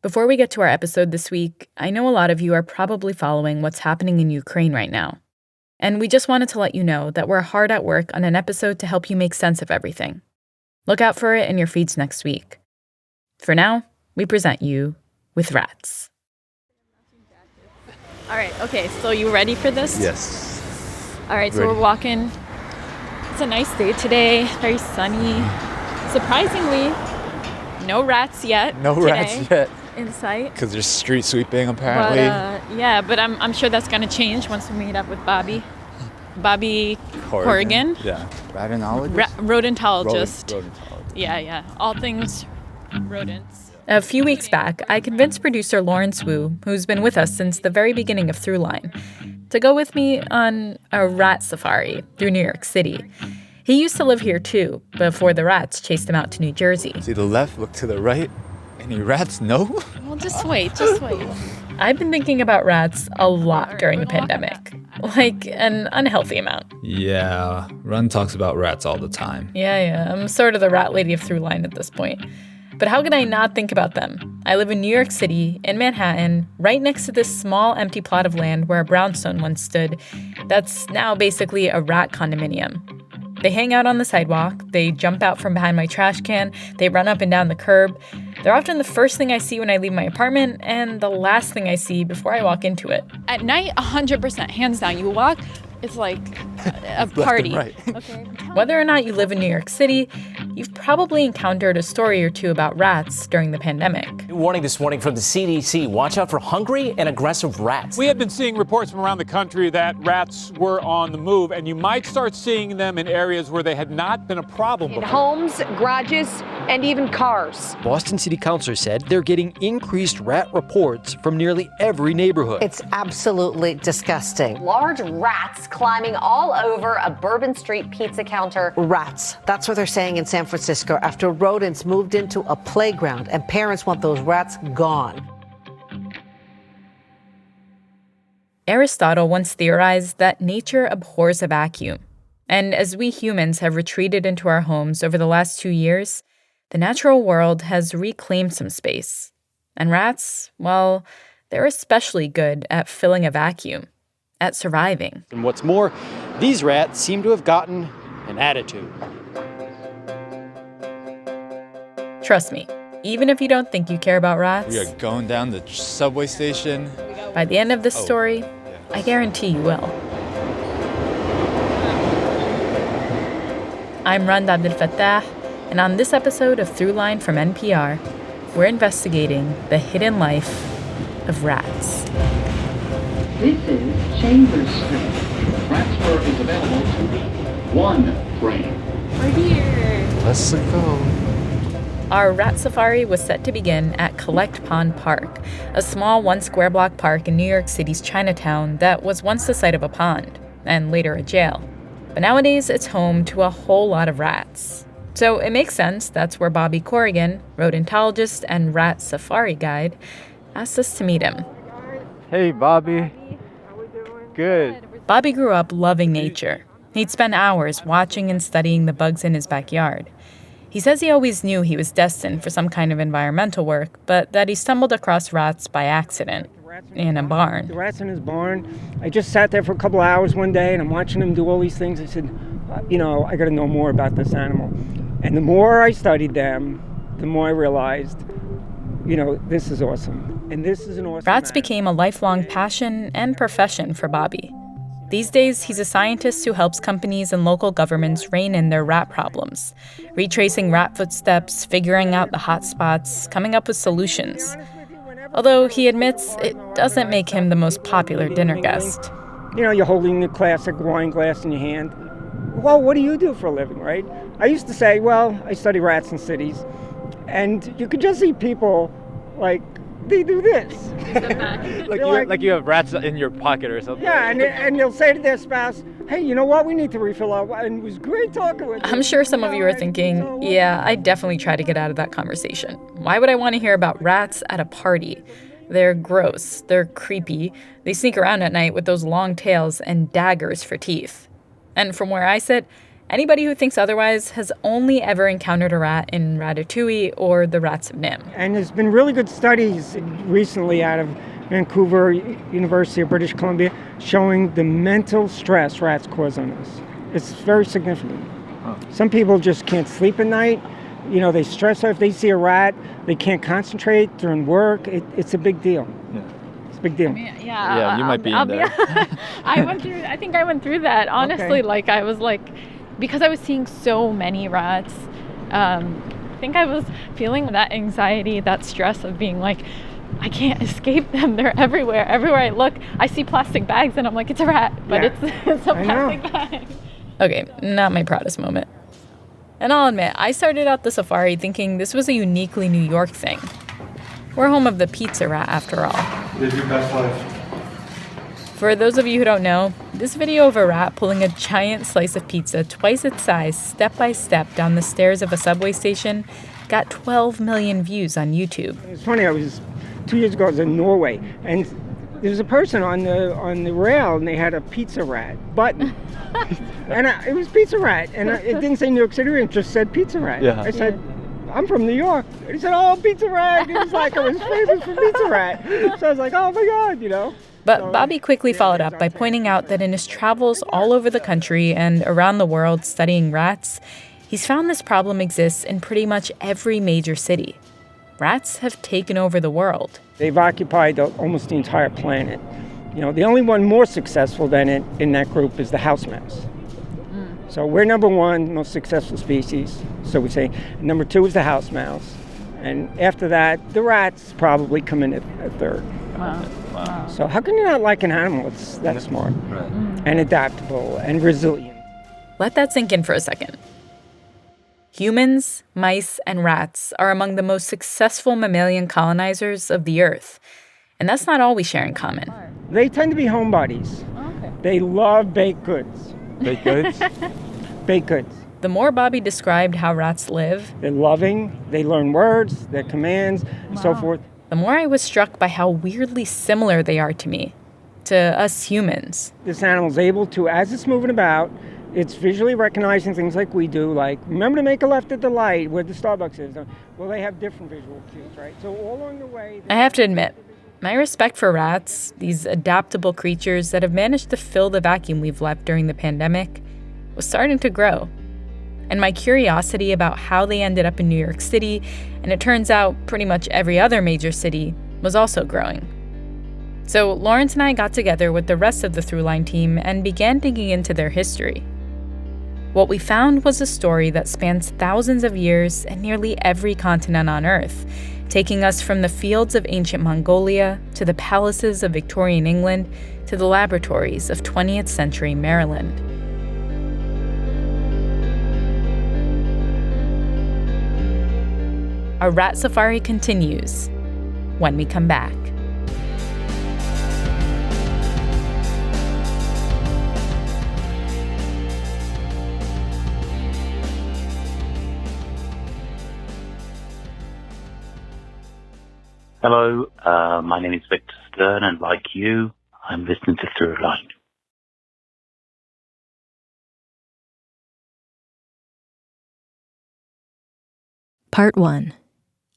Before we get to our episode this week, I know a lot of you are probably following what's happening in Ukraine right now. And we just wanted to let you know that we're hard at work on an episode to help you make sense of everything. Look out for it in your feeds next week. For now, we present you with Rats. All right, okay, so you ready for this? Yes. All right, so we're walking. It's a nice day today, very sunny. Surprisingly, no rats yet. No rats yet. In sight. Because there's street sweeping, apparently. But I'm sure that's going to change once we meet up with Bobby Corrigan. Yeah. Rodentologist? Rodentologist. Rodentologist. Yeah. All things rodents. A few weeks back, I convinced producer Lawrence Wu, who's been with us since the very beginning of Throughline, to go with me on a rat safari through New York City. He used to live here too, before the rats chased him out to New Jersey. See the left, look to the right. Any rats? No? Well, just wait. I've been thinking about rats a lot during the pandemic. Like an unhealthy amount. Yeah, Run talks about rats all the time. Yeah. I'm sort of the rat lady of Throughline at this point. But how could I not think about them? I live in New York City, in Manhattan, right next to this small empty plot of land where a brownstone once stood. That's now basically a rat condominium. They hang out on the sidewalk, they jump out from behind my trash can, they run up and down the curb. They're often the first thing I see when I leave my apartment and the last thing I see before I walk into it. At night, 100%, hands down. You walk, it's like a party. Left and right. Okay. Whether or not you live in New York City, you've probably encountered a story or two about rats during the pandemic. Warning this morning from the CDC. Watch out for hungry and aggressive rats. We have been seeing reports from around the country that rats were on the move, and you might start seeing them in areas where they had not been a problem before. In homes, garages, and even cars. Boston City councilors said they're getting increased rat reports from nearly every neighborhood. It's absolutely disgusting. Large rats climbing all over a Bourbon Street pizza counter. Rats. That's what they're saying in San Francisco after rodents moved into a playground, and parents want those rats gone. Aristotle once theorized that nature abhors a vacuum. And as we humans have retreated into our homes over the last 2 years, the natural world has reclaimed some space. And rats, well, they're especially good at filling a vacuum, at surviving. And what's more, these rats seem to have gotten an attitude. Trust me, even if you don't think you care about rats, We are going down the subway station. by the end of this story, I guarantee you will. I'm Randa Abdel Fattah, and on this episode of Throughline from NPR, we're investigating the hidden life of rats. This is Chambers Street. Transfer is available to the 1 train. We're here. Let's go. Our rat safari was set to begin at Collect Pond Park, a small 1-square-block park in New York City's Chinatown that was once the site of a pond, and later a jail. But nowadays, it's home to a whole lot of rats. So it makes sense that's where Bobby Corrigan, rodentologist and rat safari guide, asked us to meet him. Hey, Bobby. Good. Bobby grew up loving nature. He'd spend hours watching and studying the bugs in his backyard. He says he always knew he was destined for some kind of environmental work, but that he stumbled across rats by accident in a barn. The rats in his barn. I just sat there for a couple of hours one day, and I'm watching him do all these things. I said, I got to know more about this animal. And the more I studied them, the more I realized, this is awesome. And this is an awesome Rats animal. became a lifelong passion and profession for Bobby. These days, he's a scientist who helps companies and local governments rein in their rat problems, retracing rat footsteps, figuring out the hot spots, coming up with solutions. Although he admits it doesn't make him the most popular dinner guest. You're holding the classic wine glass in your hand. Well, what do you do for a living, right? I used to say, I study rats in cities. And you could just see people, they do this. like you have rats in your pocket or something. Yeah, and they'll say to their spouse, hey, you know what? We need to refill our wine. It was great talking with you. I'm sure some of you are thinking, yeah, I definitely try to get out of that conversation. Why would I want to hear about rats at a party? They're gross. They're creepy. They sneak around at night with those long tails and daggers for teeth. And from where I sit, Anybody who thinks otherwise has only ever encountered a rat in Ratatouille or the Rats of Nim. And there's been really good studies recently out of Vancouver University of British Columbia showing the mental stress rats cause on us. It's very significant. Some people just can't sleep at night. You know, they stress out. If they see a rat, they can't concentrate during work. It's a big deal. Yeah. It's a big deal. Yeah, you might be in there. I think I went through that, honestly. Okay. Like, I was like, because I was seeing so many rats, I think I was feeling that anxiety, that stress of being like, I can't escape them. They're everywhere. Everywhere I look, I see plastic bags and I'm like, it's a rat, but it's a plastic bag. Okay, not my proudest moment. And I'll admit, I started out the safari thinking this was a uniquely New York thing. We're home of the pizza rat, after all. Live your best life. For those of you who don't know, this video of a rat pulling a giant slice of pizza twice its size, step by step, down the stairs of a subway station got 12 million views on YouTube. It's funny, 2 years ago, I was in Norway, and there was a person on the rail, and they had a pizza rat button. And it was pizza rat, and it didn't say New York City, it just said pizza rat. Yeah. I said, I'm from New York. And he said, oh, pizza rat. It was like I was famous for pizza rat. So I was like, oh my God, you know. But Bobby quickly followed up by pointing out that in his travels all over the country and around the world studying rats, he's found this problem exists in pretty much every major city. Rats have taken over the world. They've occupied almost the entire planet. You know, the only one more successful than it in that group is the house mouse. So we're number one most successful species, so we say. Number two is the house mouse. And after that, the rats probably come in at third. Wow. So how can you not like an animal that's that smart and adaptable and resilient? Let that sink in for a second. Humans, mice, and rats are among the most successful mammalian colonizers of the Earth. And that's not all we share in common. They tend to be homebodies. Okay. They love baked goods. Baked goods? Baked goods. The more Bobby described how rats live, they're loving, they learn words, their commands, and so forth. the more I was struck by how weirdly similar they are to me, to us humans. This animal's able to, as it's moving about, it's visually recognizing things like we do, like, remember to make a left at the light where the Starbucks is. Well, they have different visual cues, right? So all along the way... I have to admit, my respect for rats, these adaptable creatures that have managed to fill the vacuum we've left during the pandemic, was starting to grow. And my curiosity about how they ended up in New York City, and it turns out pretty much every other major city, was also growing. So Lawrence and I got together with the rest of the Throughline team and began digging into their history. What we found was a story that spans thousands of years and nearly every continent on Earth, taking us from the fields of ancient Mongolia to the palaces of Victorian England to the laboratories of 20th century Maryland. Our rat safari continues when we come back. Hello, my name is Victor Stern, and like you, I'm listening to Throughline. Part 1.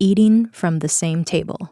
Eating from the same table.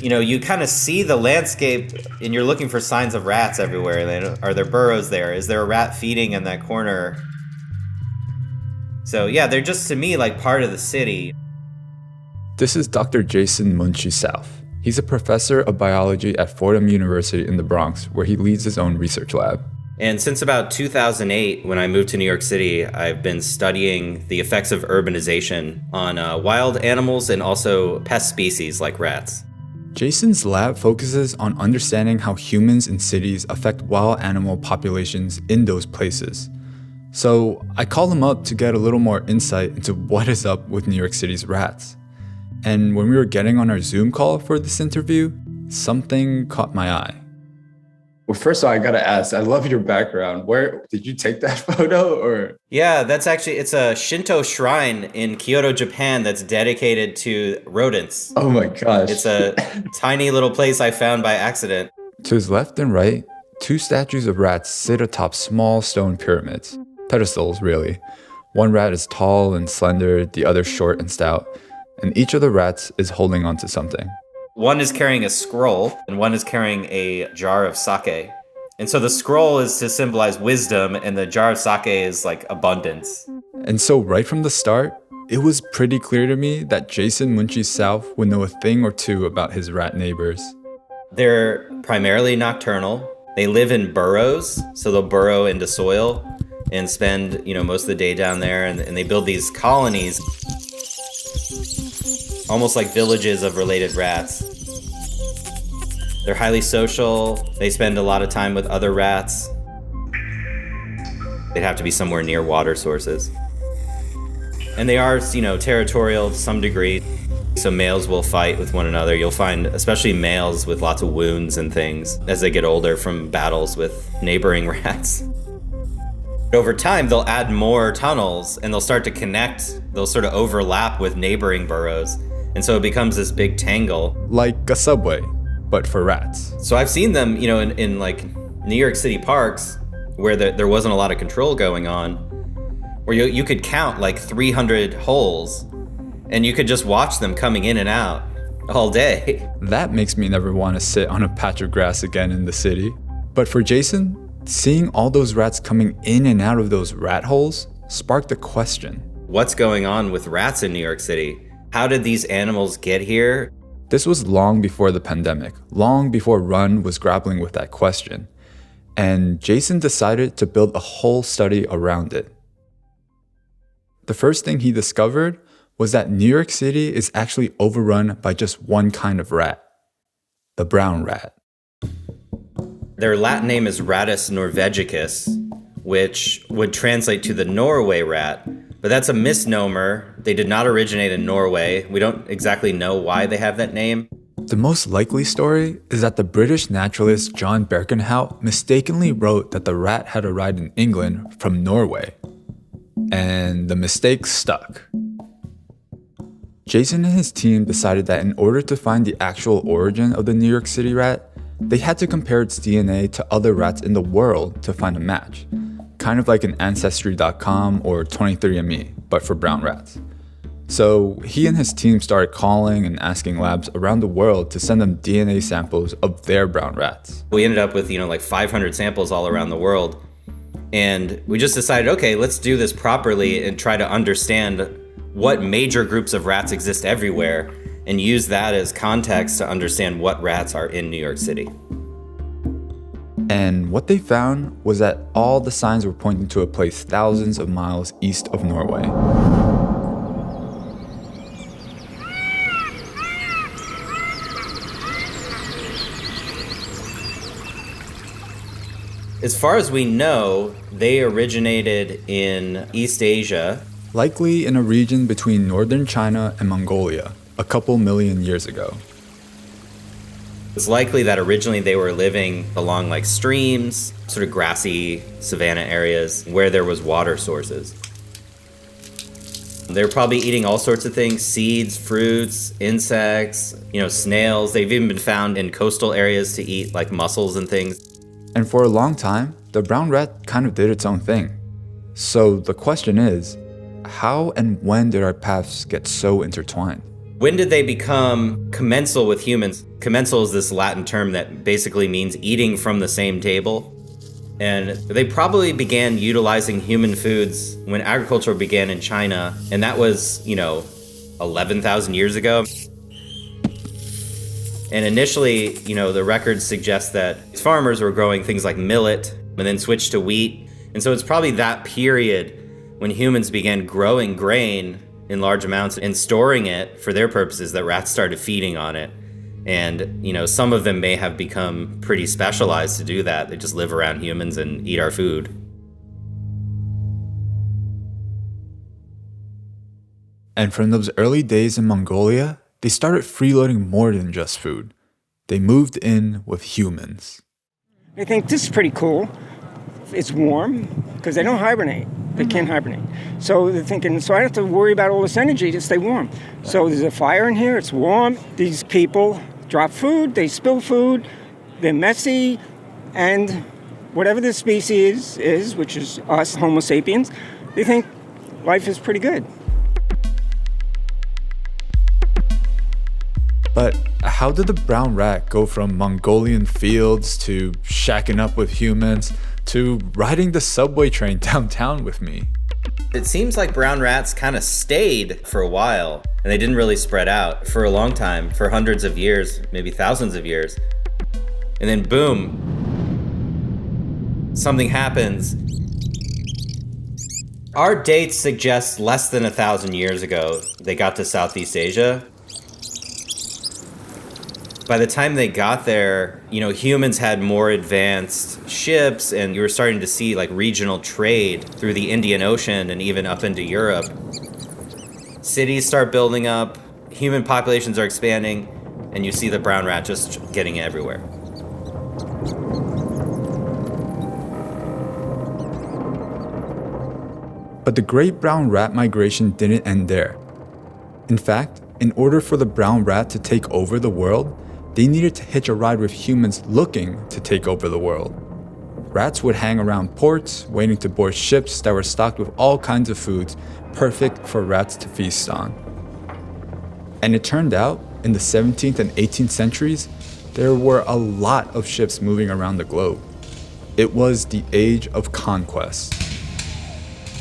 You know, you kind of see the landscape and you're looking for signs of rats everywhere. Are there burrows there? Is there a rat feeding in that corner? So yeah, they're just, to me, like part of the city. This is Dr. Jason Munshi South. He's a professor of biology at Fordham University in the Bronx, where he leads his own research lab. And since about 2008, when I moved to New York City, I've been studying the effects of urbanization on wild animals and also pest species like rats. Jason's lab focuses on understanding how humans in cities affect wild animal populations in those places. So I called him up to get a little more insight into what is up with New York City's rats. And when we were getting on our Zoom call for this interview, something caught my eye. Well, first of all, I gotta ask, I love your background. Where did you take that photo or? Yeah, it's a Shinto shrine in Kyoto, Japan that's dedicated to rodents. Oh my gosh. It's a tiny little place I found by accident. To his left and right, 2 statues of rats sit atop small stone pyramids. Pedestals, really. One rat is tall and slender, the other short and stout, and each of the rats is holding onto something. One is carrying a scroll, and one is carrying a jar of sake. And so the scroll is to symbolize wisdom, and the jar of sake is like abundance. And so right from the start, it was pretty clear to me that Jason Munchie South would know a thing or two about his rat neighbors. They're primarily nocturnal. They live in burrows, so they'll burrow into soil and spend, most of the day down there, and they build these colonies, almost like villages of related rats. They're highly social. They spend a lot of time with other rats. They'd have to be somewhere near water sources. And they are, territorial to some degree. So males will fight with one another. You'll find, especially males with lots of wounds and things as they get older from battles with neighboring rats. Over time, they'll add more tunnels and they'll start to connect. They'll sort of overlap with neighboring burrows. And so it becomes this big tangle. Like a subway, but for rats. So I've seen them, in like New York City parks where there wasn't a lot of control going on, where you could count like 300 holes and you could just watch them coming in and out all day. That makes me never want to sit on a patch of grass again in the city. But for Jason, seeing all those rats coming in and out of those rat holes sparked a question. What's going on with rats in New York City? How did these animals get here? This was long before the pandemic, long before Run was grappling with that question. And Jason decided to build a whole study around it. The first thing he discovered was that New York City is actually overrun by just one kind of rat, the brown rat. Their Latin name is Rattus norvegicus, which would translate to the Norway rat. But that's a misnomer. They did not originate in Norway. We don't exactly know why they have that name. The most likely story is that the British naturalist John Birkenhout mistakenly wrote that the rat had arrived in England from Norway. And the mistake stuck. Jason and his team decided that in order to find the actual origin of the New York City rat, they had to compare its DNA to other rats in the world to find a match. Kind of like an Ancestry.com or 23andMe, but for brown rats. So he and his team started calling and asking labs around the world to send them DNA samples of their brown rats. We ended up with, like 500 samples all around the world. And we just decided, okay, let's do this properly and try to understand what major groups of rats exist everywhere and use that as context to understand what rats are in New York City. And what they found was that all the signs were pointing to a place thousands of miles east of Norway. As far as we know, they originated in East Asia. Likely in a region between northern China and Mongolia, a couple million years ago. It's likely that originally they were living along like streams, sort of grassy savanna areas where there was water sources. They're probably eating all sorts of things, seeds, fruits, insects, snails. They've even been found in coastal areas to eat like mussels and things. And for a long time, the brown rat kind of did its own thing. So the question is, how and when did our paths get so intertwined? When did they become commensal with humans? Commensal is this Latin term that basically means eating from the same table. And they probably began utilizing human foods when agriculture began in China. And that was, 11,000 years ago. And initially, the records suggest that farmers were growing things like millet and then switched to wheat. And so it's probably that period when humans began growing grain in large amounts and storing it for their purposes that rats started feeding on it. And, some of them may have become pretty specialized to do that. They just live around humans and eat our food. And from those early days in Mongolia, they started freeloading more than just food. They moved in with humans. They think this is pretty cool. It's warm, because they don't hibernate. They can't hibernate. So they're thinking, so I don't have to worry about all this energy to stay warm. So there's a fire in here, it's warm. These people drop food, they spill food, they're messy, and whatever the species is, which is us, Homo sapiens, they think life is pretty good. But how did the brown rat go from Mongolian fields to shacking up with humans to riding the subway train downtown with me? It seems like brown rats kind of stayed for a while, and they didn't really spread out for a long time, for hundreds of years, maybe thousands of years. And then boom, something happens. Our dates suggest less than 1,000 years ago, they got to Southeast Asia. By the time they got there, humans had more advanced ships, and you were starting to see like regional trade through the Indian Ocean and even up into Europe. Cities start building up, human populations are expanding, and you see the brown rat just getting everywhere. But the great brown rat migration didn't end there. In fact, in order for the brown rat to take over the world, they needed to hitch a ride with humans looking to take over the world. Rats would hang around ports, waiting to board ships that were stocked with all kinds of foods, perfect for rats to feast on. And it turned out, in the 17th and 18th centuries, there were a lot of ships moving around the globe. It was the age of conquest.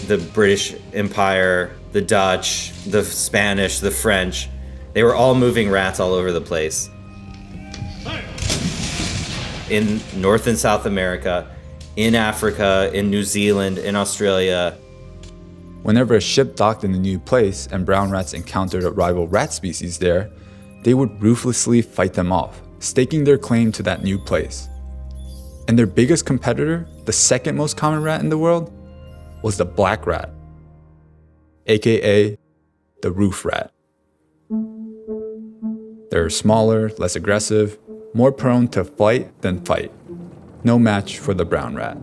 The British Empire, the Dutch, the Spanish, the French, they were all moving rats all over the place. In North and South America, in Africa, in New Zealand, in Australia. Whenever a ship docked in a new place and brown rats encountered a rival rat species there, they would ruthlessly fight them off, staking their claim to that new place. And their biggest competitor, the second most common rat in the world, was the black rat, aka the roof rat. They're smaller, less aggressive, more prone to flight than fight. No match for the brown rat.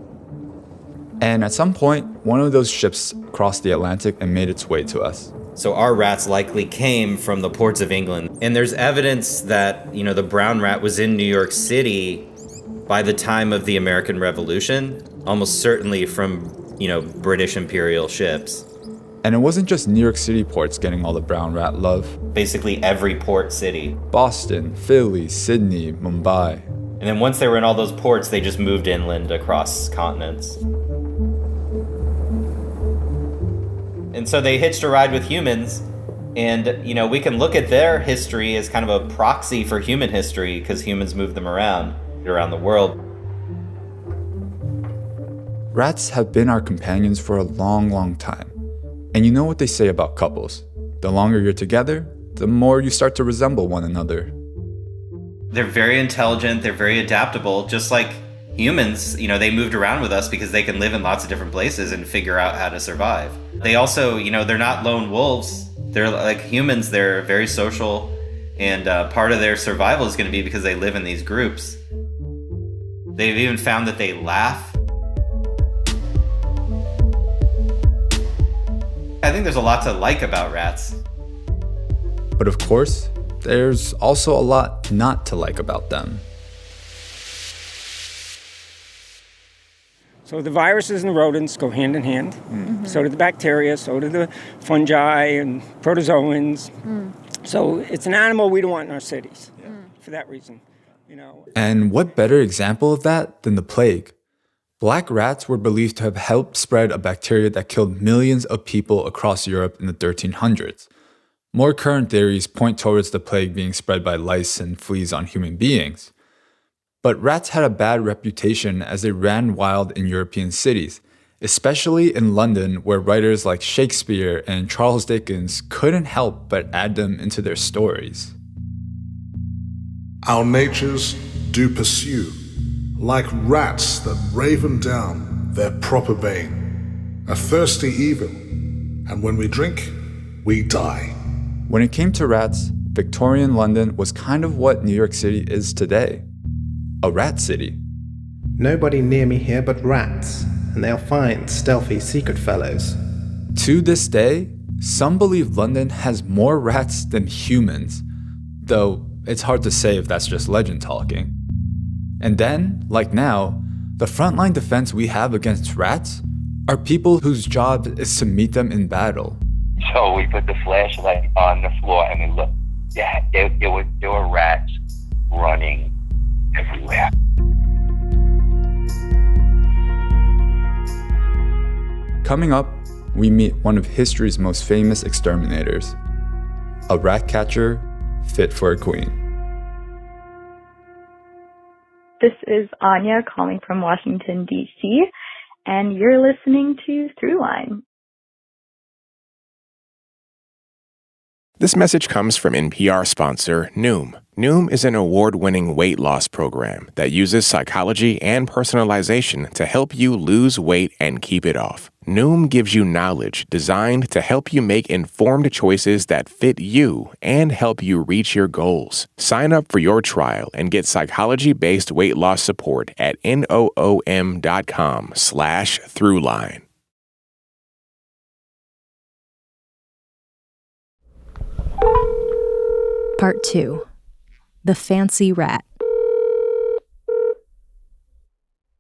And at some point, one of those ships crossed the Atlantic and made its way to us. So our rats likely came from the ports of England. And there's evidence that, the brown rat was in New York City by the time of the American Revolution, almost certainly from, British imperial ships. And it wasn't just New York City ports getting all the brown rat love. Basically every port city. Boston, Philly, Sydney, Mumbai. And then once they were in all those ports, they just moved inland across continents. And so they hitched a ride with humans. And, we can look at their history as kind of a proxy for human history because humans moved them around the world. Rats have been our companions for a long, long time. And you know what they say about couples. The longer you're together, the more you start to resemble one another. They're very intelligent, they're very adaptable, just like humans. They moved around with us because they can live in lots of different places and figure out how to survive. They also, they're not lone wolves. They're like humans, they're very social, and part of their survival is going to be because they live in these groups. They've even found that they laugh. I think there's a lot to like about rats. But of course, there's also a lot not to like about them. So the viruses and the rodents go hand in hand. Mm-hmm. So do the bacteria, so do the fungi and protozoans. Mm. So it's an animal we don't want in our cities for that reason. And what better example of that than the plague? Black rats were believed to have helped spread a bacteria that killed millions of people across Europe in the 1300s. More current theories point towards the plague being spread by lice and fleas on human beings. But rats had a bad reputation as they ran wild in European cities, especially in London, where writers like Shakespeare and Charles Dickens couldn't help but add them into their stories. Our natures do pursue, like rats that raven down their proper vein, a thirsty evil, and when we drink, we die. When it came to rats, Victorian London was kind of what New York City is today. A rat city. Nobody near me here but rats, and they'll find stealthy secret fellows. To this day, some believe London has more rats than humans, though it's hard to say if that's just legend talking. And then, like now, the frontline defense we have against rats are people whose job is to meet them in battle. So we put the flashlight on the floor and we looked. Yeah, there were rats running everywhere. Coming up, we meet one of history's most famous exterminators, a rat catcher fit for a queen. This is Anya calling from Washington, D.C., and you're listening to Throughline. This message comes from NPR sponsor Noom. Noom is an award-winning weight loss program that uses psychology and personalization to help you lose weight and keep it off. Noom gives you knowledge designed to help you make informed choices that fit you and help you reach your goals. Sign up for your trial and get psychology-based weight loss support at noom.com/Throughline. Part 2. The Fancy Rat.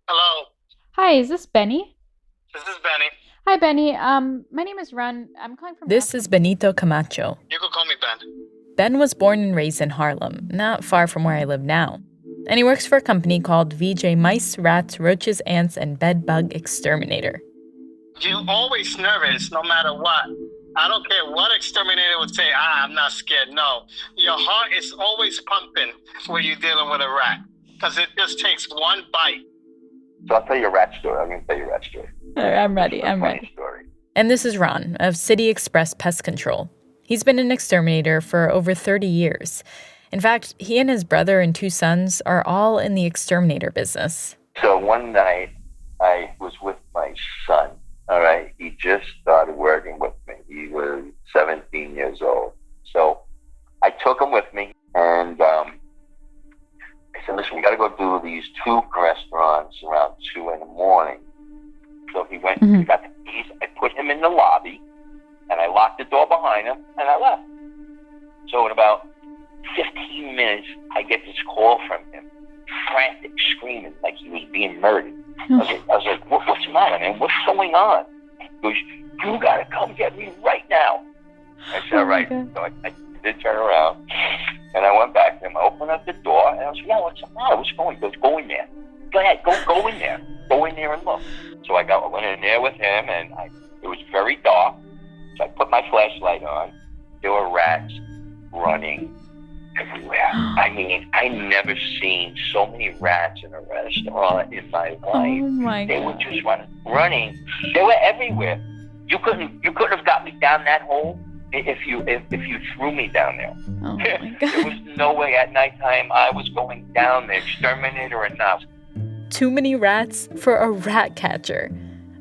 Hello. Hi, is this Benny? This is Benny. Hi, Benny. My name is Run. I'm calling from... This is Benito Camacho. You can call me Ben. Ben was born and raised in Harlem, not far from where I live now. And he works for a company called VJ Mice, Rats, Roaches, Ants, and Bed Bug Exterminator. You're always nervous, no matter what. I don't care what exterminator would say, I'm not scared. No, your heart is always pumping when you're dealing with a rat, because it just takes one bite. So I'll tell you a rat story. I'm going to tell you a rat story. All right, I'm ready. Story. And this is Ron of City Express Pest Control. He's been an exterminator for over 30 years. In fact, he and his brother and 2 sons are all in the exterminator business. So one night, I was with my son. All right, he just started working with me. He was 17 years old. So I took him with me, and I said, listen, we got to go do these 2 restaurants around 2 in the morning. So he went, we got the keys. I put him in the lobby, and I locked the door behind him, and I left. So in about 15 minutes, I get this call from him, frantic, screaming like he was being murdered. I was like, what's the matter, man? What's going on? He goes, you got to come get me right now. I said, all right. So I did turn around, and I went back to him. I opened up the door, and I was like, yeah, what's the matter? What's going on? He goes, go in there. Go ahead, go in there. Go in there and look. So I went in there with him, and it was very dark. So I put my flashlight on. There were rats running everywhere. I mean, I never seen so many rats in a restaurant in my life. Oh my God. They were just running. They were everywhere. You couldn't have got me down that hole if you threw me down there. Oh my God. There was no way at nighttime I was going down there, exterminator or not. Too many rats for a rat catcher.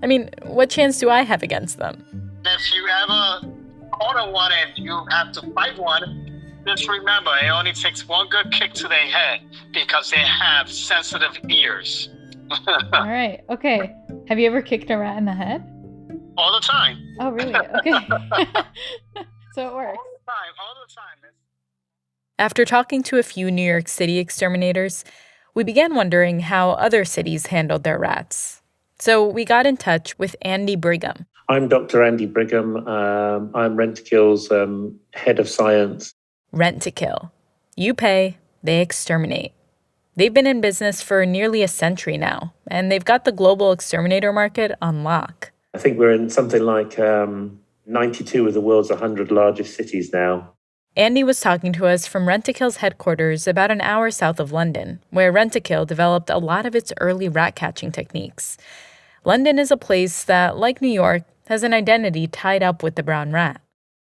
I mean, what chance do I have against them? If you ever corner one and you have to fight one, just remember, it only takes one good kick to their head because they have sensitive ears. All right. Okay. Have you ever kicked a rat in the head? All the time. Oh, really? Okay. So it works. All the time. After talking to a few New York City exterminators, we began wondering how other cities handled their rats. So we got in touch with Andy Brigham. I'm Dr. Andy Brigham. I'm Rentokill's head of science. Rent to Kill. You pay, they exterminate. They've been in business for nearly a century now, and they've got the global exterminator market on lock. I think we're in something like 92 of the world's 100 largest cities now. Andy was talking to us from Rent to Kill's headquarters about an hour south of London, where Rent to Kill developed a lot of its early rat-catching techniques. London is a place that, like New York, has an identity tied up with the brown rat.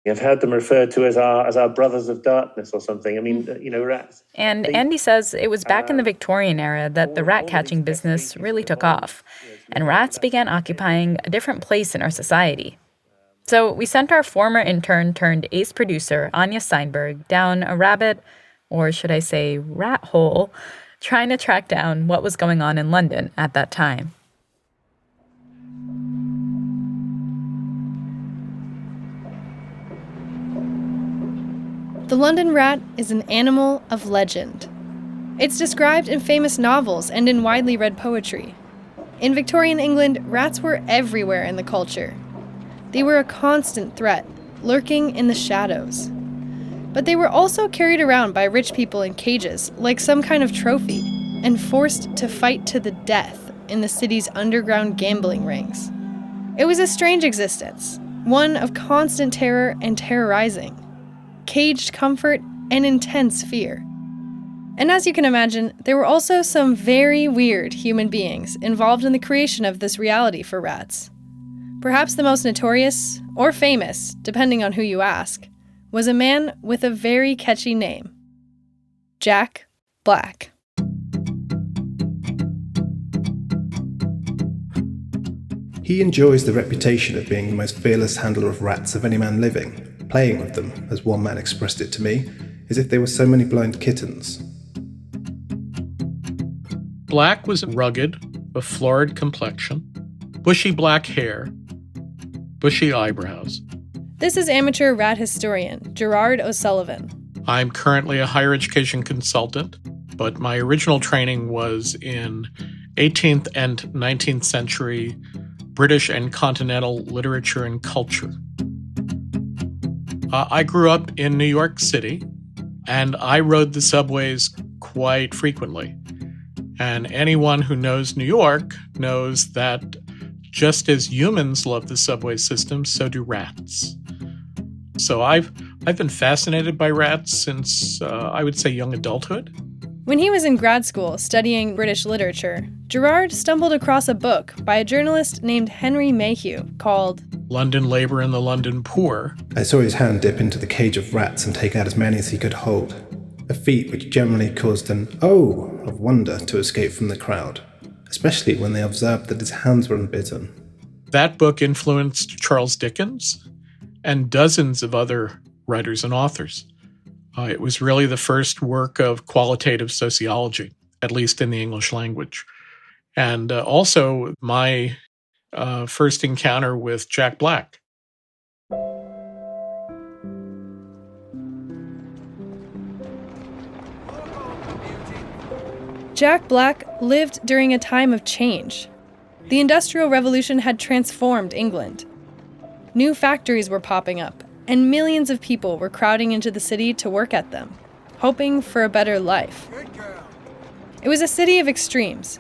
I've heard them referred to as our brothers of darkness or something. I mean, rats. And Andy says it was back in the Victorian era that the rat-catching business really took off, and rats began occupying a different place in our society. So we sent our former intern turned ace producer, Anya Steinberg, down a rabbit, or should I say rat hole, trying to track down what was going on in London at that time. The London rat is an animal of legend. It's described in famous novels and in widely read poetry. In Victorian England, rats were everywhere in the culture. They were a constant threat, lurking in the shadows. But they were also carried around by rich people in cages, like some kind of trophy, and forced to fight to the death in the city's underground gambling rings. It was a strange existence, one of constant terror and terrorizing, caged comfort and intense fear. And as you can imagine, there were also some very weird human beings involved in the creation of this reality for rats. Perhaps the most notorious, or famous, depending on who you ask, was a man with a very catchy name, Jack Black. He enjoys the reputation of being the most fearless handler of rats of any man living, playing with them, as one man expressed it to me, as if they were so many blind kittens. Black was rugged, a florid complexion, bushy black hair, bushy eyebrows. This is amateur rat historian Gerard O'Sullivan. I'm currently a higher education consultant, but my original training was in 18th and 19th century British and continental literature and culture. I grew up in New York City, and I rode the subways quite frequently. And anyone who knows New York knows that just as humans love the subway system, so do rats. So I've been fascinated by rats since, I would say, young adulthood. When he was in grad school studying British literature, Gerard stumbled across a book by a journalist named Henry Mayhew called London Labour and the London Poor. I saw his hand dip into the cage of rats and take out as many as he could hold, a feat which generally caused an "oh" of wonder to escape from the crowd, especially when they observed that his hands were unbitten. That book influenced Charles Dickens and dozens of other writers and authors. It was really the first work of qualitative sociology, at least in the English language. And also my first encounter with Jack Black. Jack Black lived during a time of change. The Industrial Revolution had transformed England. New factories were popping up, and millions of people were crowding into the city to work at them, hoping for a better life. It was a city of extremes.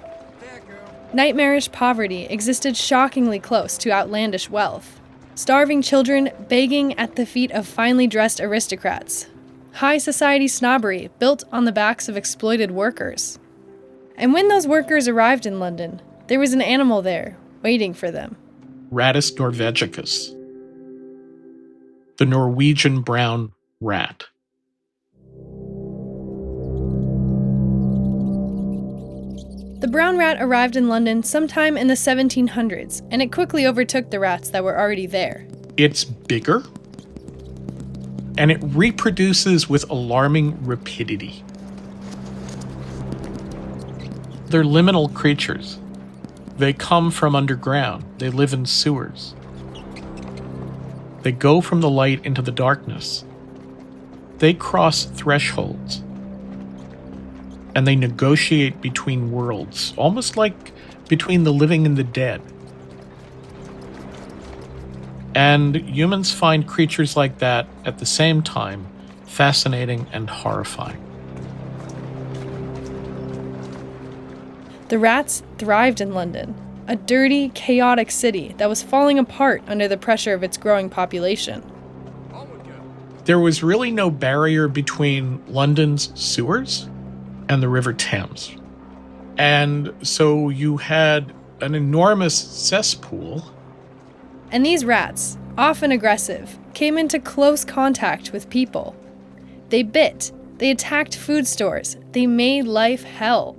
Nightmarish poverty existed shockingly close to outlandish wealth. Starving children begging at the feet of finely dressed aristocrats. High society snobbery built on the backs of exploited workers. And when those workers arrived in London, there was an animal there, waiting for them. Rattus norvegicus, the Norwegian brown rat. The brown rat arrived in London sometime in the 1700s, and it quickly overtook the rats that were already there. It's bigger, and it reproduces with alarming rapidity. They're liminal creatures. They come from underground. They live in sewers. They go from the light into the darkness. They cross thresholds. And they negotiate between worlds, almost like between the living and the dead. And humans find creatures like that at the same time fascinating and horrifying. The rats thrived in London, a dirty, chaotic city that was falling apart under the pressure of its growing population. There was really no barrier between London's sewers and the River Thames. And so you had an enormous cesspool. And these rats, often aggressive, came into close contact with people. They bit, they attacked food stores, they made life hell.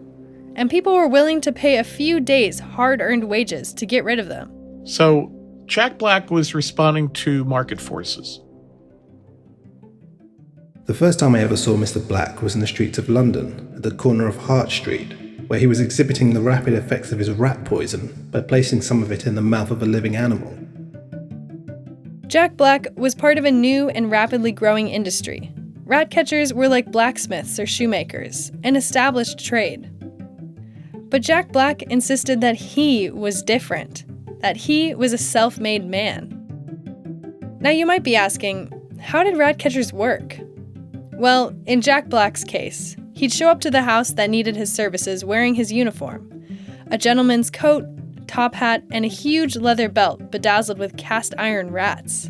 And people were willing to pay a few days' hard-earned wages to get rid of them. So Jack Black was responding to market forces. The first time I ever saw Mr. Black was in the streets of London, at the corner of Hart Street, where he was exhibiting the rapid effects of his rat poison by placing some of it in the mouth of a living animal. Jack Black was part of a new and rapidly growing industry. Rat catchers were like blacksmiths or shoemakers, an established trade. But Jack Black insisted that he was different, that he was a self-made man. Now you might be asking, how did rat catchers work? Well, in Jack Black's case, he'd show up to the house that needed his services wearing his uniform, a gentleman's coat, top hat, and a huge leather belt bedazzled with cast iron rats.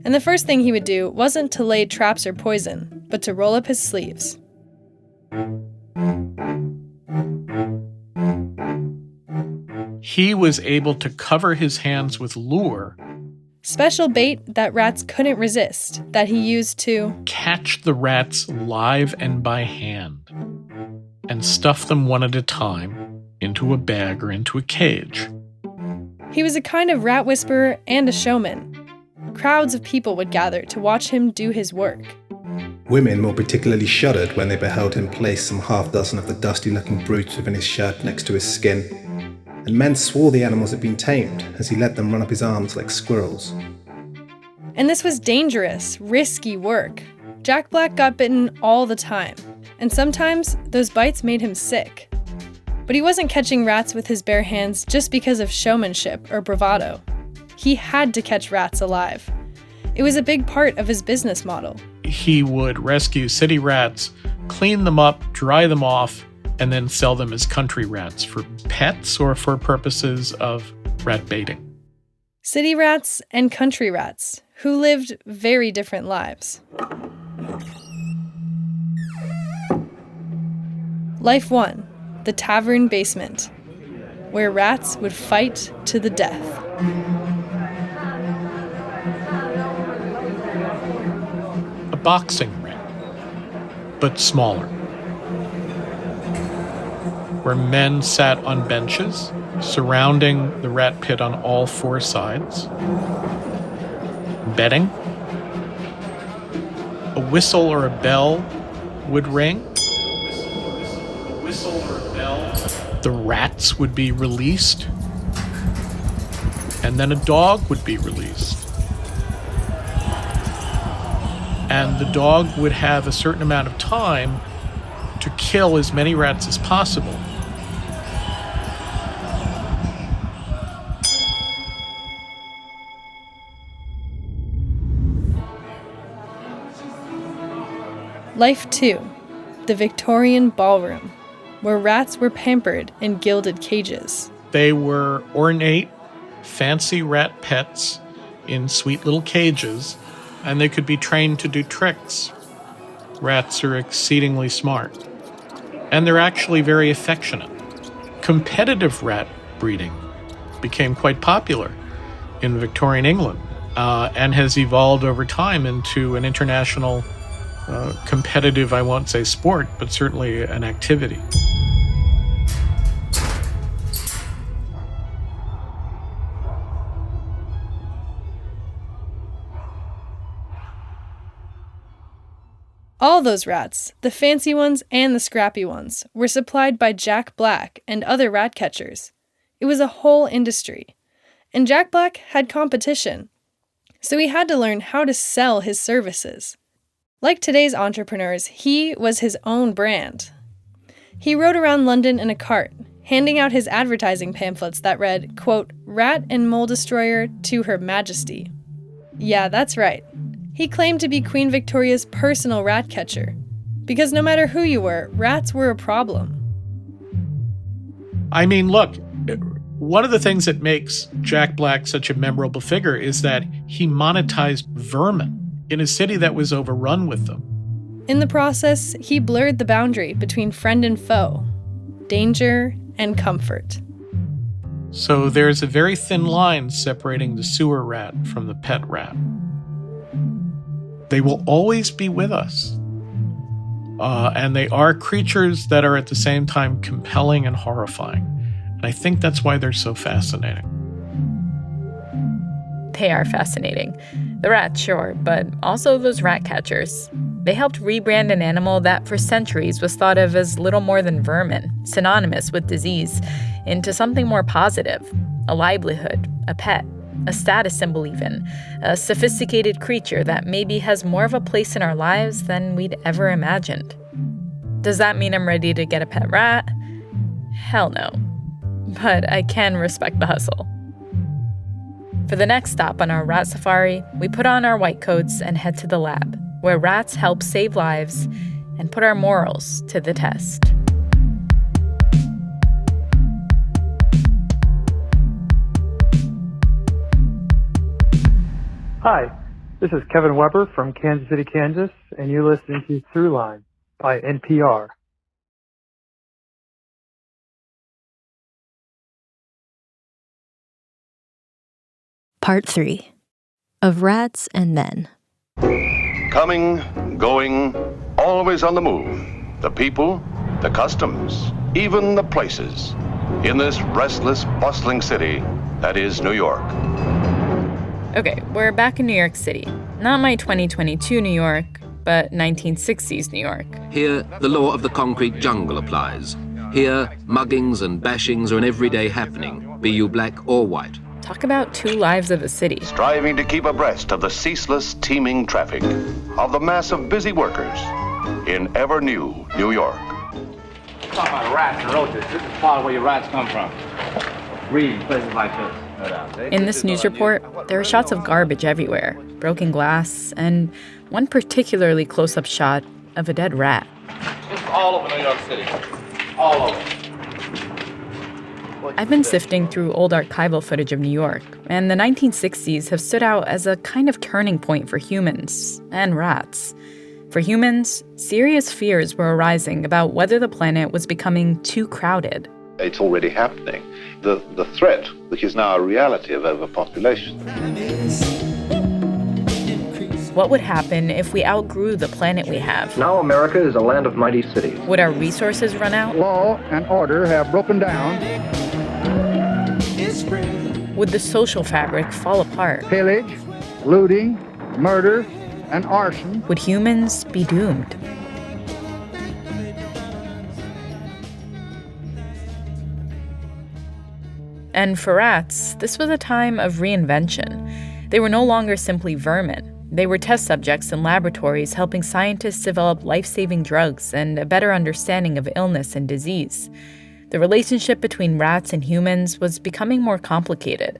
And the first thing he would do wasn't to lay traps or poison, but to roll up his sleeves. He was able to cover his hands with lure, special bait that rats couldn't resist, that he used to catch the rats live and by hand, and stuff them one at a time into a bag or into a cage. He was a kind of rat whisperer and a showman. Crowds of people would gather to watch him do his work. Women more particularly shuddered when they beheld him place some half-dozen of the dusty-looking brutes within his shirt next to his skin, and men swore the animals had been tamed as he let them run up his arms like squirrels. And this was dangerous, risky work. Jack Black got bitten all the time, and sometimes those bites made him sick. But he wasn't catching rats with his bare hands just because of showmanship or bravado. He had to catch rats alive. It was a big part of his business model. He would rescue city rats, clean them up, dry them off, and then sell them as country rats for pets or for purposes of rat baiting. City rats and country rats, who lived very different lives. Life 1, the tavern basement, where rats would fight to the death. A boxing ring, but smaller, where men sat on benches surrounding the rat pit on all four sides, betting. A whistle or a bell would ring. The rats would be released, and then a dog would be released. And the dog would have a certain amount of time to kill as many rats as possible. Life 2, the Victorian ballroom, where rats were pampered in gilded cages. They were ornate, fancy rat pets in sweet little cages, and they could be trained to do tricks. Rats are exceedingly smart, and they're actually very affectionate. Competitive rat breeding became quite popular in Victorian England and has evolved over time into an international competitive, I won't say sport, but certainly an activity. All those rats, the fancy ones and the scrappy ones, were supplied by Jack Black and other rat catchers. It was a whole industry. And Jack Black had competition, so he had to learn how to sell his services. Like today's entrepreneurs, he was his own brand. He rode around London in a cart, handing out his advertising pamphlets that read, quote, "Rat and Mole Destroyer to Her Majesty." Yeah, that's right. He claimed to be Queen Victoria's personal rat catcher, because no matter who you were, rats were a problem. I mean, look, one of the things that makes Jack Black such a memorable figure is that he monetized vermin in a city that was overrun with them. In the process, he blurred the boundary between friend and foe, danger and comfort. So there's a very thin line separating the sewer rat from the pet rat. They will always be with us. And they are creatures that are at the same time compelling and horrifying. And I think that's why they're so fascinating. They are fascinating. The rats, sure, but also those rat catchers. They helped rebrand an animal that for centuries was thought of as little more than vermin, synonymous with disease, into something more positive, a livelihood, a pet, a status symbol even, a sophisticated creature that maybe has more of a place in our lives than we'd ever imagined. Does that mean I'm ready to get a pet rat? Hell no. But I can respect the hustle. For the next stop on our rat safari, we put on our white coats and head to the lab, where rats help save lives and put our morals to the test. Hi, this is Kevin Weber from Kansas City, Kansas, and you're listening to Throughline by NPR. Part 3 of Rats and Men. Coming, going, always on the move. The people, the customs, even the places. In this restless, bustling city that is New York. Okay, we're back in New York City. Not my 2022 New York, but 1960s New York. Here, the law of the concrete jungle applies. Here, muggings and bashings are an everyday happening, be you black or white. Talk about two lives of a city. Striving to keep abreast of the ceaseless, teeming traffic, of the mass of busy workers in ever-new New York. Talk about rats and roaches. This is part of where your rats come from. Breed places like this. In this news report, there are shots of garbage everywhere, broken glass, and one particularly close-up shot of a dead rat. It's all over New York City. All over. I've been sifting through old archival footage of New York, and the 1960s have stood out as a kind of turning point for humans and rats. For humans, serious fears were arising about whether the planet was becoming too crowded. It's already happening. The threat, which is now a reality of overpopulation. What would happen if we outgrew the planet we have? Now America is a land of mighty cities. Would our resources run out? Law and order have broken down. Would the social fabric fall apart? Pillage, looting, murder, and arson. Would humans be doomed? And for rats, this was a time of reinvention. They were no longer simply vermin. They were test subjects in laboratories helping scientists develop life-saving drugs and a better understanding of illness and disease. The relationship between rats and humans was becoming more complicated.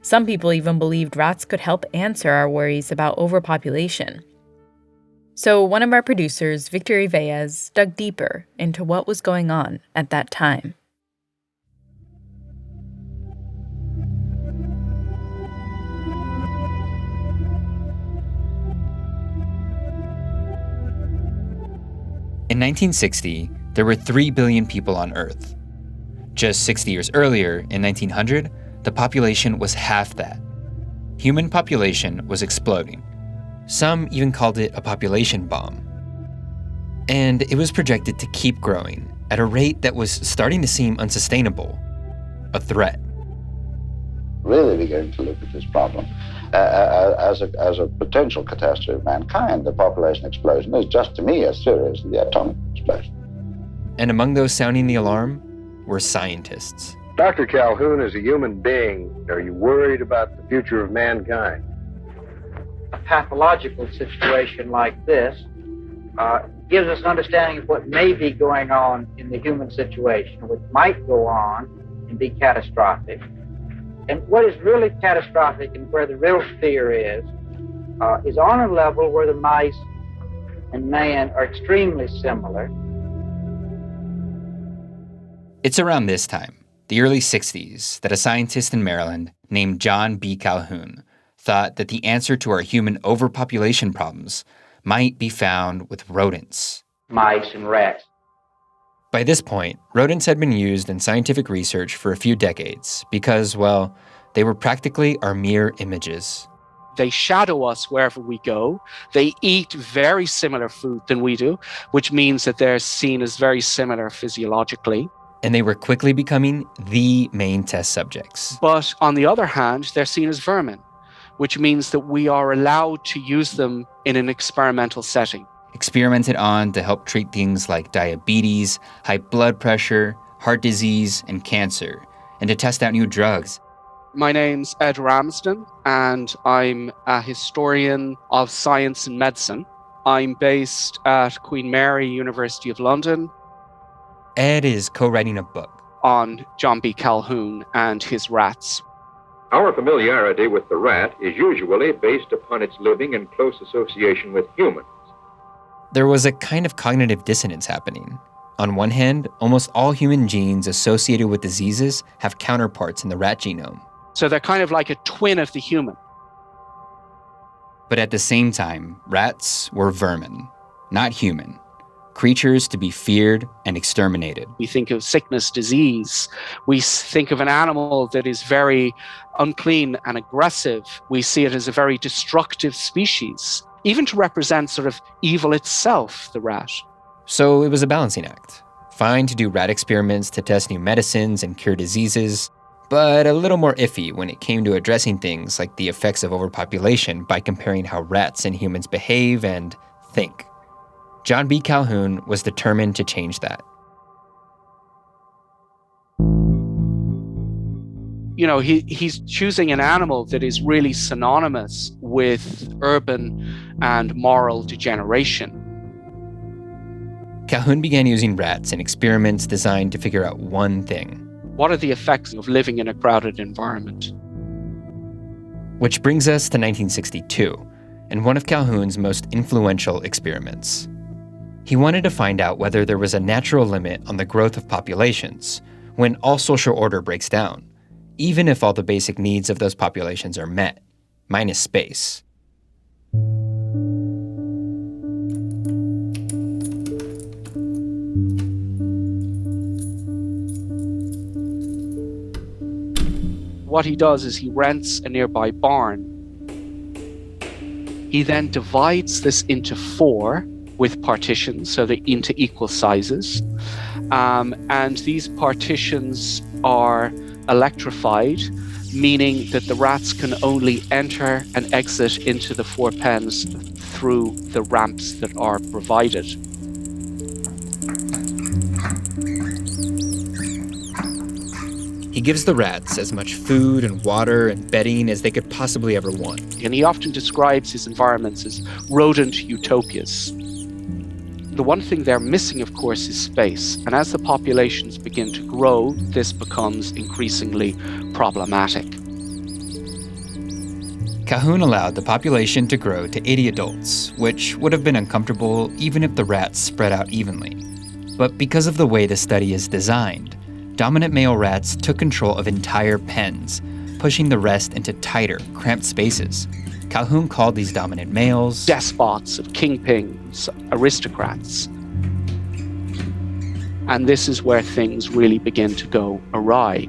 Some people even believed rats could help answer our worries about overpopulation. So one of our producers, Victor Iveas, dug deeper into what was going on at that time. In 1960, there were 3 billion people on Earth. Just 60 years earlier, in 1900, the population was half that. Human population was exploding. Some even called it a population bomb. And it was projected to keep growing at a rate that was starting to seem unsustainable, a threat. Really beginning to look at this problem as a potential catastrophe of mankind. The population explosion is just to me as serious as the atomic explosion. And among those sounding the alarm were scientists. Dr. Calhoun, as a human being, are you worried about the future of mankind? A pathological situation like this gives us an understanding of what may be going on in the human situation, which might go on and be catastrophic. And what is really catastrophic and where the real fear is on a level where the mice and man are extremely similar. It's around this time, the early 60s, that a scientist in Maryland named John B. Calhoun thought that the answer to our human overpopulation problems might be found with rodents. Mice and rats. By this point, rodents had been used in scientific research for a few decades because, well, they were practically our mirror images. They shadow us wherever we go. They eat very similar food than we do, which means that they're seen as very similar physiologically. And they were quickly becoming the main test subjects. But on the other hand, they're seen as vermin, which means that we are allowed to use them in an experimental setting. Experimented on to help treat things like diabetes, high blood pressure, heart disease, and cancer, and to test out new drugs. My name's Ed Ramsden, and I'm a historian of science and medicine. I'm based at Queen Mary, University of London. Ed is co-writing a book on John B. Calhoun and his rats. Our familiarity with the rat is usually based upon its living in close association with humans. There was a kind of cognitive dissonance happening. On one hand, almost all human genes associated with diseases have counterparts in the rat genome. So they're kind of like a twin of the human. But at the same time, rats were vermin, not human. Creatures to be feared and exterminated. We think of sickness, disease. We think of an animal that is very unclean and aggressive. We see it as a very destructive species, even to represent sort of evil itself, the rat. So it was a balancing act. Fine to do rat experiments to test new medicines and cure diseases, but a little more iffy when it came to addressing things like the effects of overpopulation by comparing how rats and humans behave and think. John B. Calhoun was determined to change that. You know, he's choosing an animal that is really synonymous with urban and moral degeneration. Calhoun began using rats in experiments designed to figure out one thing. What are the effects of living in a crowded environment? Which brings us to 1962, and one of Calhoun's most influential experiments. He wanted to find out whether there was a natural limit on the growth of populations when all social order breaks down, even if all the basic needs of those populations are met, minus space. What he does is he rents a nearby barn. He then divides this into 4 with partitions, so they're into equal sizes. And these partitions are electrified, meaning that the rats can only enter and exit into the 4 pens through the ramps that are provided. He gives the rats as much food and water and bedding as they could possibly ever want. And he often describes his environments as rodent utopias. The one thing they're missing, of course, is space. And as the populations begin to grow, this becomes increasingly problematic. Calhoun allowed the population to grow to 80 adults, which would have been uncomfortable even if the rats spread out evenly. But because of the way the study is designed, dominant male rats took control of entire pens, pushing the rest into tighter, cramped spaces. Calhoun called these dominant males despots, of kingpins, aristocrats. And this is where things really begin to go awry.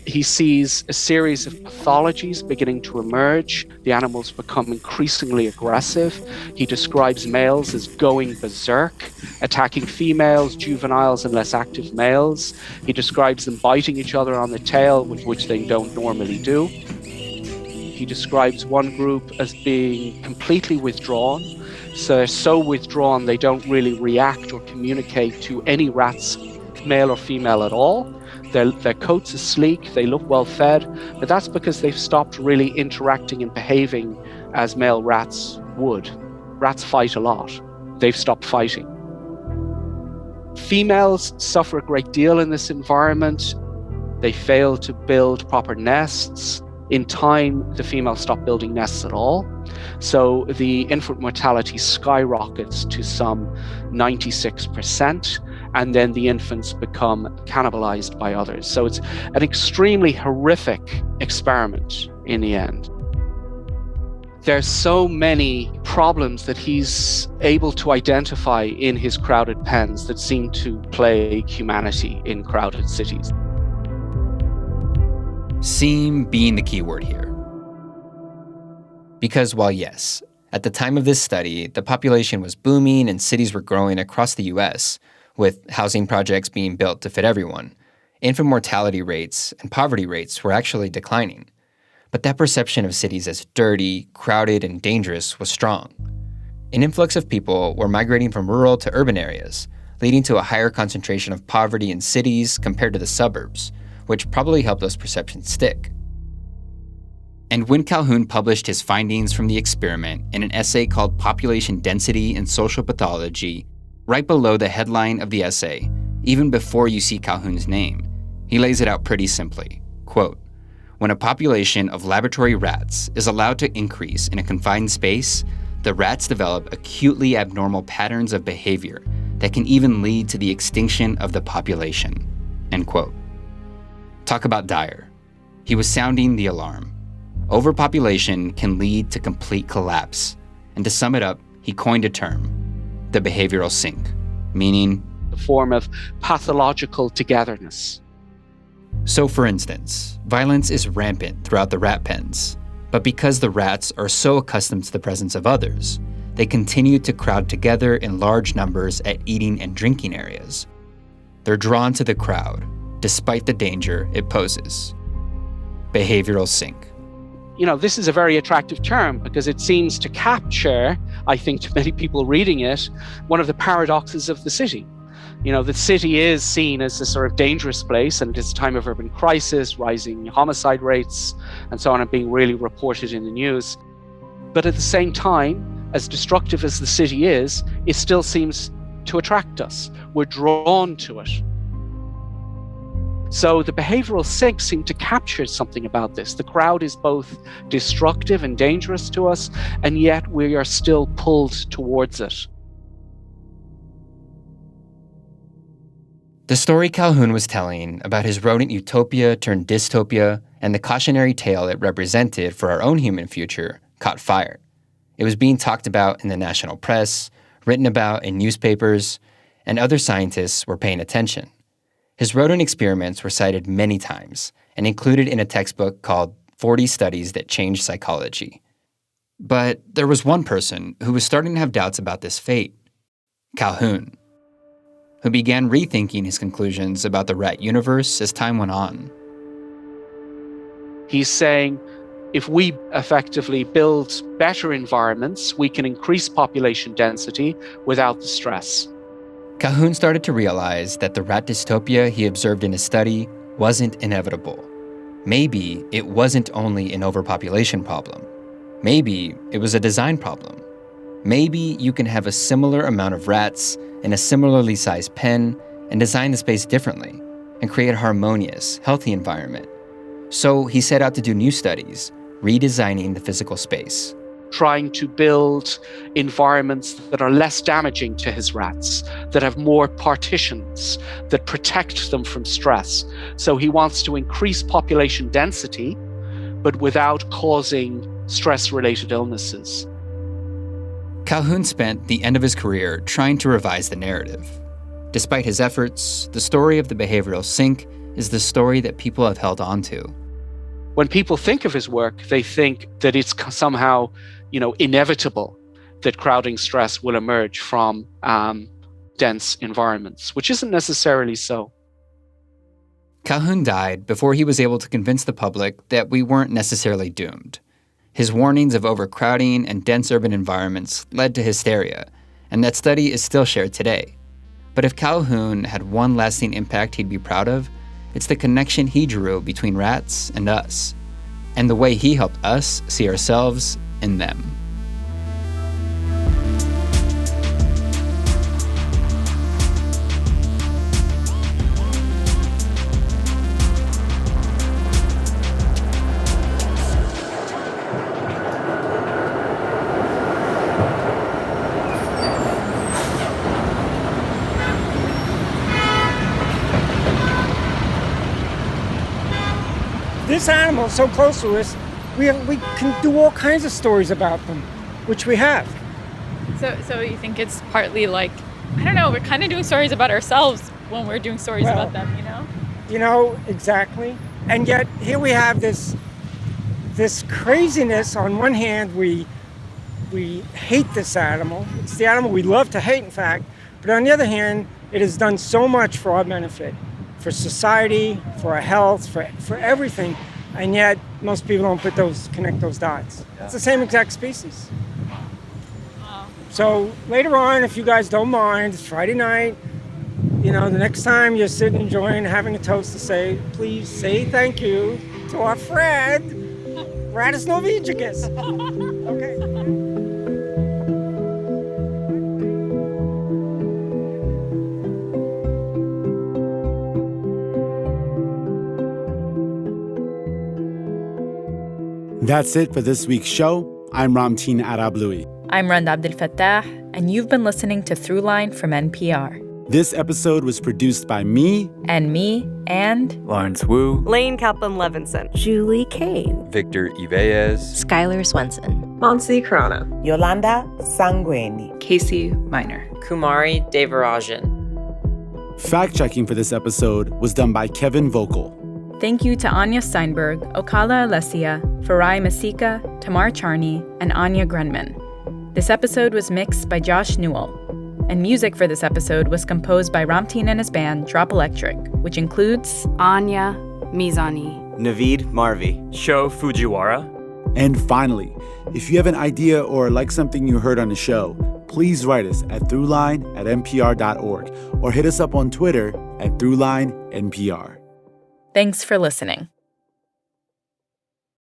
He sees a series of pathologies beginning to emerge. The animals become increasingly aggressive. He describes males as going berserk, attacking females, juveniles, and less active males. He describes them biting each other on the tail, which they don't normally do. He describes one group as being completely withdrawn. So they're so withdrawn they don't really react or communicate to any rats, male or female at all. Their coats are sleek, they look well fed, but that's because they've stopped really interacting and behaving as male rats would. Rats fight a lot. They've stopped fighting. Females suffer a great deal in this environment. They fail to build proper nests. In time, the females stop building nests at all. So the infant mortality skyrockets to some 96%. And then the infants become cannibalized by others. So it's an extremely horrific experiment in the end. There's so many problems that he's able to identify in his crowded pens that seem to plague humanity in crowded cities. Seem being the key word here. Because while yes, at the time of this study, the population was booming and cities were growing across the US, with housing projects being built to fit everyone. Infant mortality rates and poverty rates were actually declining. But that perception of cities as dirty, crowded, and dangerous was strong. An influx of people were migrating from rural to urban areas, leading to a higher concentration of poverty in cities compared to the suburbs, which probably helped those perceptions stick. And when Calhoun published his findings from the experiment in an essay called Population Density and Social Pathology, right below the headline of the essay, even before you see Calhoun's name, he lays it out pretty simply. Quote, "When a population of laboratory rats is allowed to increase in a confined space, the rats develop acutely abnormal patterns of behavior that can even lead to the extinction of the population." End quote. Talk about dire. He was sounding the alarm. Overpopulation can lead to complete collapse. And to sum it up, he coined a term, the behavioral sink, meaning the form of pathological togetherness. So for instance, violence is rampant throughout the rat pens. But because the rats are so accustomed to the presence of others, they continue to crowd together in large numbers at eating and drinking areas. They're drawn to the crowd, despite the danger it poses. Behavioral sink. You know, this is a very attractive term because it seems to capture, I think to many people reading it, one of the paradoxes of the city. You know, the city is seen as a sort of dangerous place, and it's a time of urban crisis, rising homicide rates, and so on, and being really reported in the news. But at the same time, as destructive as the city is, it still seems to attract us. We're drawn to it. So the behavioral sink seemed to capture something about this. The crowd is both destructive and dangerous to us, and yet we are still pulled towards it. The story Calhoun was telling about his rodent utopia turned dystopia and the cautionary tale it represented for our own human future caught fire. It was being talked about in the national press, written about in newspapers, and other scientists were paying attention. His rodent experiments were cited many times and included in a textbook called 40 Studies That Changed Psychology. But there was one person who was starting to have doubts about this fate, Calhoun, who began rethinking his conclusions about the rat universe as time went on. He's saying, if we effectively build better environments, we can increase population density without the stress. Calhoun started to realize that the rat dystopia he observed in his study wasn't inevitable. Maybe it wasn't only an overpopulation problem. Maybe it was a design problem. Maybe you can have a similar amount of rats in a similarly sized pen and design the space differently and create a harmonious, healthy environment. So he set out to do new studies, redesigning the physical space. Trying to build environments that are less damaging to his rats, that have more partitions, that protect them from stress. So he wants to increase population density, but without causing stress-related illnesses. Calhoun spent the end of his career trying to revise the narrative. Despite his efforts, the story of the behavioral sink is the story that people have held on to. When people think of his work, they think that it's somehow, inevitable that crowding stress will emerge from dense environments, which isn't necessarily so. Calhoun died before he was able to convince the public that we weren't necessarily doomed. His warnings of overcrowding and dense urban environments led to hysteria, and that study is still shared today. But if Calhoun had one lasting impact he'd be proud of, it's the connection he drew between rats and us, and the way he helped us see ourselves in them. This animal is so close to us, we can do all kinds of stories about them, which we have. So you think it's partly like, I don't know, we're kind of doing stories about ourselves when we're doing stories about them, Exactly. And yet here we have this craziness. On one hand, we hate this animal. It's the animal we love to hate, in fact. But on the other hand, It has done so much for our benefit, for society, for our health, for everything, and yet most people don't connect those dots. It's the same exact species. So later on, if you guys don't mind, it's Friday night, the next time you're sitting enjoying having a toast to say, please say thank you to our friend, Rattus norvegicus. Okay. That's it for this week's show. I'm Ramteen Arablouei. I'm Rand Abdel Fattah, and you've been listening to Throughline from NPR. This episode was produced by me. And me, and Lawrence Wu. Lane Kaplan-Levinson. Julie Kane. Victor Ives. Skylar Swenson. Monsi Krona. Yolanda Sangweni. Casey Minor. Kumari Devarajan. Fact-checking for this episode was done by Kevin Vogel. Thank you to Anya Steinberg, Okala Alessia, Farai Masika, Tamar Charney, and Anya Grenman. This episode was mixed by Josh Newell, and music for this episode was composed by Ramteen and his band Drop Electric, which includes Anya Mizani, Naveed Marvi, Sho Fujiwara. And finally, if you have an idea or like something you heard on the show, please write us at throughline@npr.org or hit us up on Twitter at throughlinenpr. Thanks for listening.